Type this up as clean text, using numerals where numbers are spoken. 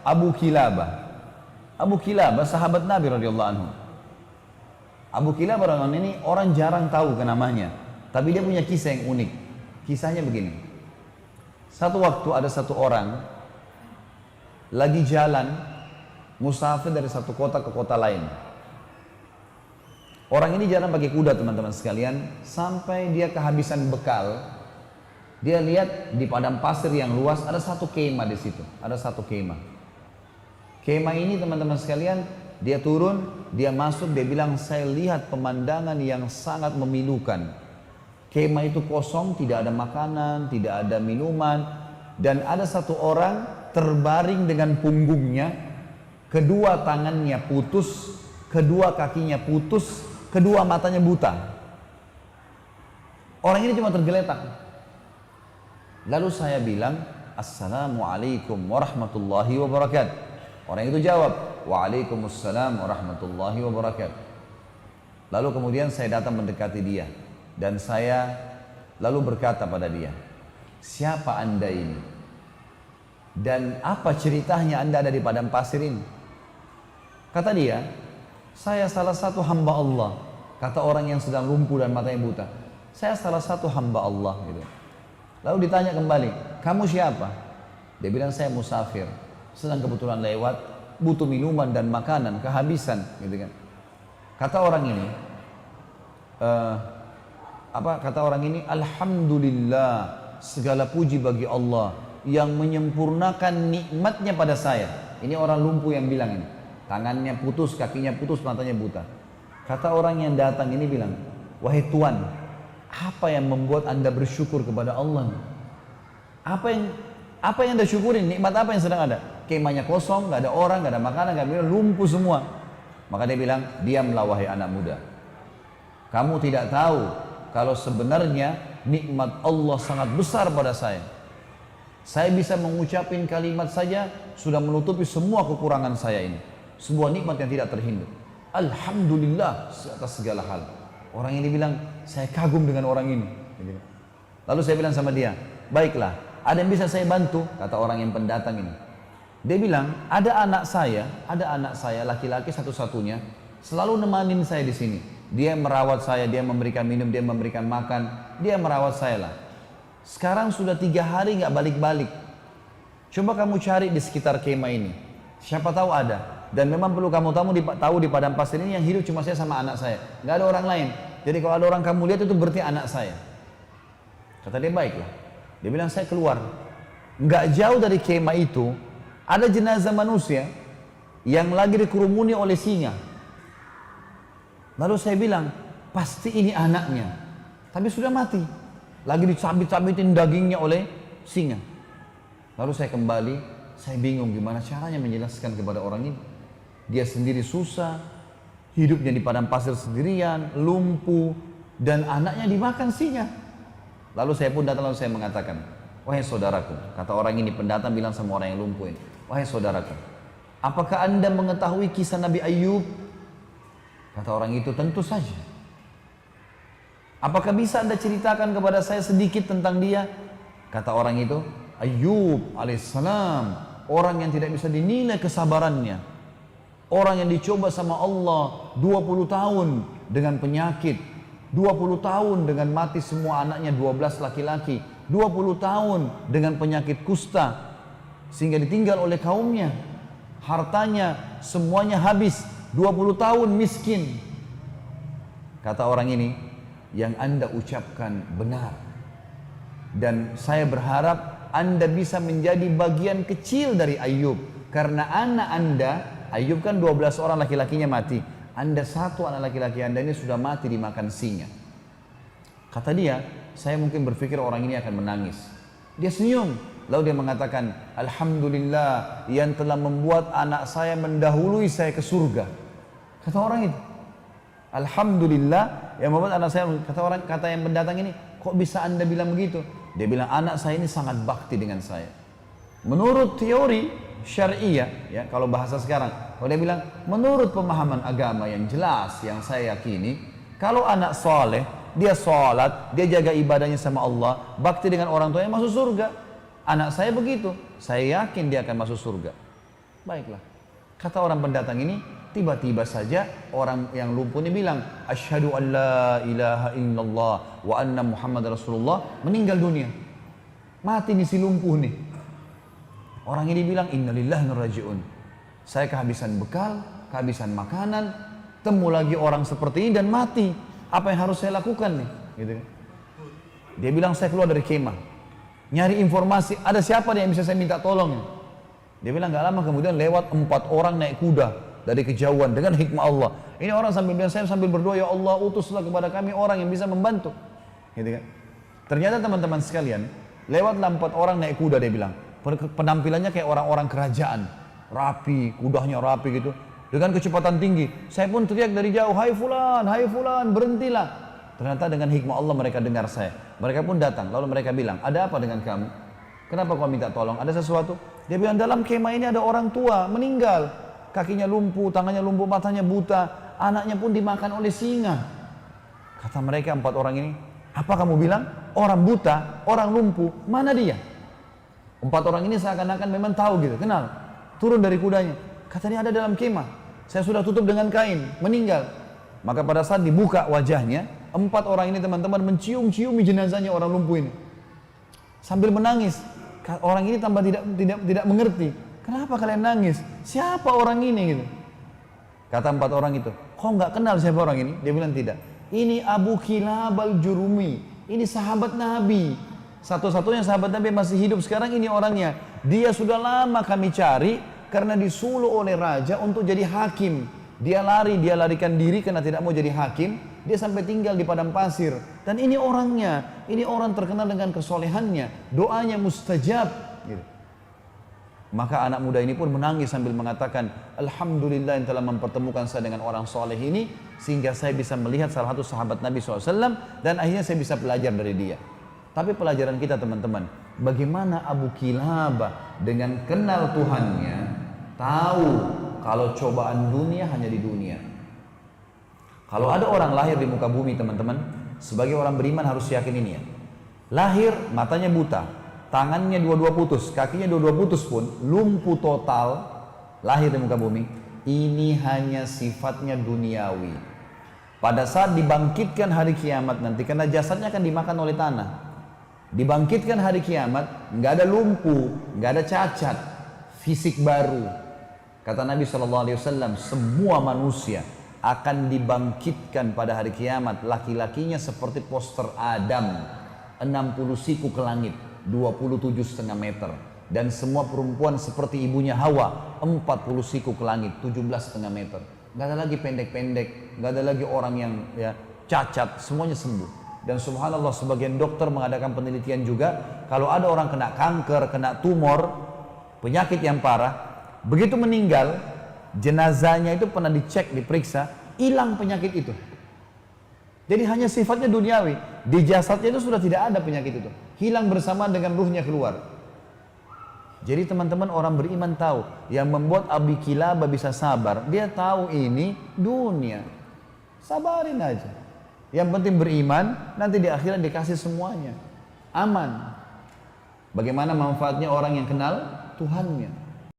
Abu Kilabah. Abu Kilabah sahabat Nabi radhiyallahu anhu. Abu Kilabah radhiyallahu anhu ini orang jarang tahu ke namanya, tapi dia punya kisah yang unik. Kisahnya begini. Satu waktu ada satu orang lagi jalan musafir dari satu kota ke kota lain. Orang ini jalan pakai kuda, teman-teman sekalian, sampai dia kehabisan bekal. Dia lihat di padang pasir yang luas ada satu kemah di situ, ada satu kemah. Kemah ini, teman-teman sekalian, dia turun, dia masuk, dia bilang, saya lihat pemandangan yang sangat memilukan. Kemah itu kosong, tidak ada makanan, tidak ada minuman, dan ada satu orang terbaring dengan punggungnya, kedua tangannya putus, kedua kakinya putus, kedua matanya buta. Orang ini cuma tergeletak. Lalu saya bilang, Assalamualaikum warahmatullahi wabarakatuh. Orang itu jawab, Waalaikumsalam warahmatullahi wabarakatuh. Lalu kemudian saya datang mendekati dia, dan saya lalu berkata pada dia, siapa anda ini? Dan apa ceritanya anda ada di padang pasir ini? Kata dia, saya salah satu hamba Allah. Kata orang yang sedang lumpuh dan matanya buta, saya salah satu hamba Allah gitu. Lalu ditanya kembali, kamu siapa? Dia bilang, saya musafir, sedang kebetulan lewat, butuh minuman dan makanan, kehabisan, gitu kan. Kata orang ini, kata orang ini, Alhamdulillah, segala puji bagi Allah yang menyempurnakan nikmatnya pada saya. Ini orang lumpuh yang bilang ini, tangannya putus, kakinya putus, matanya buta. Kata orang yang datang ini bilang, wahai Tuan, apa yang membuat anda bersyukur kepada Allah? Apa yang anda syukurin? Nikmat apa yang sedang ada? Kemahnya kosong, nggak ada orang, nggak ada makanan, nggak ada, lumpuh semua. Maka dia bilang, diamlah wahai anak muda. Kamu tidak tahu kalau sebenarnya nikmat Allah sangat besar pada saya. Saya bisa mengucapin kalimat saja sudah menutupi semua kekurangan saya ini. Sebuah nikmat yang tidak terhingga. Alhamdulillah atas segala hal. Orang ini bilang, saya kagum dengan orang ini. Lalu saya bilang sama dia, baiklah, ada yang bisa saya bantu? Kata orang yang pendatang ini. Dia bilang, ada anak saya laki-laki satu-satunya, selalu nemanin saya di sini. Dia merawat saya, dia memberikan minum, dia memberikan makan, dia merawat saya lah. Sekarang sudah 3 hari nggak balik-balik. Coba kamu cari di sekitar kemah ini. Siapa tahu ada. Dan memang perlu kamu tahu di padang pasir ini yang hidup cuma saya sama anak saya, nggak ada orang lain. Jadi kalau ada orang kamu lihat itu berarti anak saya. Kata dia, baiklah. Dia bilang, saya keluar. Nggak jauh dari kemah itu ada jenazah manusia yang lagi dikerumuni oleh singa. Lalu saya bilang, pasti ini anaknya, tapi sudah mati, lagi dicabit-cabitin dagingnya oleh singa. Lalu saya kembali, saya bingung gimana caranya menjelaskan kepada orang ini. Dia sendiri susah, hidupnya di padang pasir sendirian, lumpuh, dan anaknya dimakan singa. Lalu saya pun datang, lalu saya mengatakan, wahai saudaraku, kata orang ini, pendatang bilang sama orang yang lumpuh ini, wahai saudaraku, apakah anda mengetahui kisah Nabi Ayub? Kata orang itu, tentu saja. Apakah bisa anda ceritakan kepada saya sedikit tentang dia? Kata orang itu, Ayub alaihissalam, orang yang tidak bisa dinilai kesabarannya. Orang yang dicoba sama Allah 20 tahun dengan penyakit, 20 tahun dengan mati semua anaknya 12 laki-laki, 20 tahun dengan penyakit kusta, sehingga ditinggal oleh kaumnya. Hartanya semuanya habis, 20 tahun miskin. Kata orang ini, yang anda ucapkan benar. Dan saya berharap anda bisa menjadi bagian kecil dari Ayub. Karena anak anda, Ayub kan 12 orang laki-lakinya mati. Anda satu anak laki-laki anda ini sudah mati dimakan singa. Kata dia, saya mungkin berpikir orang ini akan menangis. Dia senyum. Lalu dia mengatakan, Alhamdulillah yang telah membuat anak saya mendahului saya ke surga. Kata orang itu, Alhamdulillah yang membuat anak saya, kata yang pendatang ini, kok bisa anda bilang begitu? Dia bilang, anak saya ini sangat bakti dengan saya. Menurut teori syariah, ya, kalau bahasa sekarang, kalau dia bilang, menurut pemahaman agama yang jelas, yang saya yakini, kalau anak soleh, dia sholat, dia jaga ibadahnya sama Allah, bakti dengan orang tuanya, masuk surga. Anak saya begitu, saya yakin dia akan masuk surga. Baiklah. Kata orang pendatang ini, tiba-tiba saja orang yang lumpuh ini bilang, asyhadu an la ilaha illallah wa anna Muhammad Rasulullah, meninggal dunia. Mati nih si lumpuh nih. Orang ini bilang, innalillahi wa inna ilaihi raji'un. Saya kehabisan bekal, kehabisan makanan, temu lagi orang seperti ini dan mati. Apa yang harus saya lakukan nih? Gitu kan. Dia bilang, saya keluar dari kemah, nyari informasi, ada siapa nih yang bisa saya minta tolong? Dia bilang, gak lama kemudian lewat 4 orang naik kuda dari kejauhan dengan hikmah Allah. Ini orang sambil bilang, saya sambil berdoa, ya Allah utuslah kepada kami orang yang bisa membantu. Gitu kan. Ternyata teman-teman sekalian, lewatlah 4 orang naik kuda, dia bilang. Penampilannya kayak orang-orang kerajaan, rapi, kudanya rapi gitu, dengan kecepatan tinggi. Saya pun teriak dari jauh, hai fulan, berhentilah. Ternyata dengan hikmah Allah mereka dengar saya. Mereka pun datang, lalu mereka bilang, ada apa dengan kamu? Kenapa kau minta tolong? Ada sesuatu? Dia bilang, dalam kemah ini ada orang tua meninggal, kakinya lumpuh, tangannya lumpuh, matanya buta, anaknya pun dimakan oleh singa. Kata mereka 4 orang ini, apa kamu bilang? Orang buta, orang lumpuh, mana dia? 4 orang ini seakan-akan memang tahu gitu, kenal. Turun dari kudanya, katanya ada dalam kemah, saya sudah tutup dengan kain, meninggal. Maka pada saat dibuka wajahnya, 4 orang ini teman-teman mencium-ciumi jenazahnya orang lumpuh ini, sambil menangis. Orang ini tambah tidak mengerti, kenapa kalian nangis? Siapa orang ini gitu? Kata 4 orang itu, kau nggak kenal siapa orang ini? Dia bilang tidak. Ini Abu Kilab al-Jurumi, ini sahabat Nabi. Satu-satunya sahabat Nabi yang masih hidup sekarang, ini orangnya. Dia sudah lama kami cari karena disuruh oleh raja untuk jadi hakim. Dia larikan diri karena tidak mau jadi hakim. Dia sampai tinggal di padang pasir. Dan ini orangnya, ini orang terkenal dengan kesolehannya, doanya mustajab. Gitu. Maka anak muda ini pun menangis sambil mengatakan, alhamdulillah yang telah mempertemukan saya dengan orang soleh ini, sehingga saya bisa melihat salah satu sahabat Nabi SAW, dan akhirnya saya bisa belajar dari dia. Tapi pelajaran kita teman-teman, bagaimana Abu Kilabah dengan kenal Tuhannya, tahu kalau cobaan dunia hanya di dunia. Kalau ada orang lahir di muka bumi teman-teman, sebagai orang beriman harus yakin ini ya. Lahir matanya buta, tangannya dua-dua putus, kakinya dua-dua putus pun, lumpuh total, lahir di muka bumi, ini hanya sifatnya duniawi. Pada saat dibangkitkan hari kiamat nanti, karena jasadnya akan dimakan oleh tanah, dibangkitkan hari kiamat, nggak ada lumpuh, nggak ada cacat, fisik baru. Kata Nabi SAW, semua manusia akan dibangkitkan pada hari kiamat, laki-lakinya seperti poster Adam, 60 siku ke langit, 27,5 meter, dan semua perempuan seperti ibunya Hawa, 40 siku ke langit, 17,5 meter. Nggak ada lagi pendek-pendek, nggak ada lagi orang yang ya cacat, semuanya sembuh. Dan subhanallah sebagian dokter mengadakan penelitian juga, kalau ada orang kena kanker, kena tumor, penyakit yang parah, begitu meninggal, jenazahnya itu pernah dicek, diperiksa, hilang penyakit itu. Jadi hanya sifatnya duniawi, di jasadnya itu sudah tidak ada penyakit itu, hilang bersamaan dengan ruhnya keluar. Jadi teman-teman orang beriman tahu, yang membuat Abu Kilabah bisa sabar, dia tahu ini dunia, sabarin aja. Yang penting beriman, nanti di akhirat dikasih semuanya, aman. Bagaimana manfaatnya orang yang kenal Tuhannya?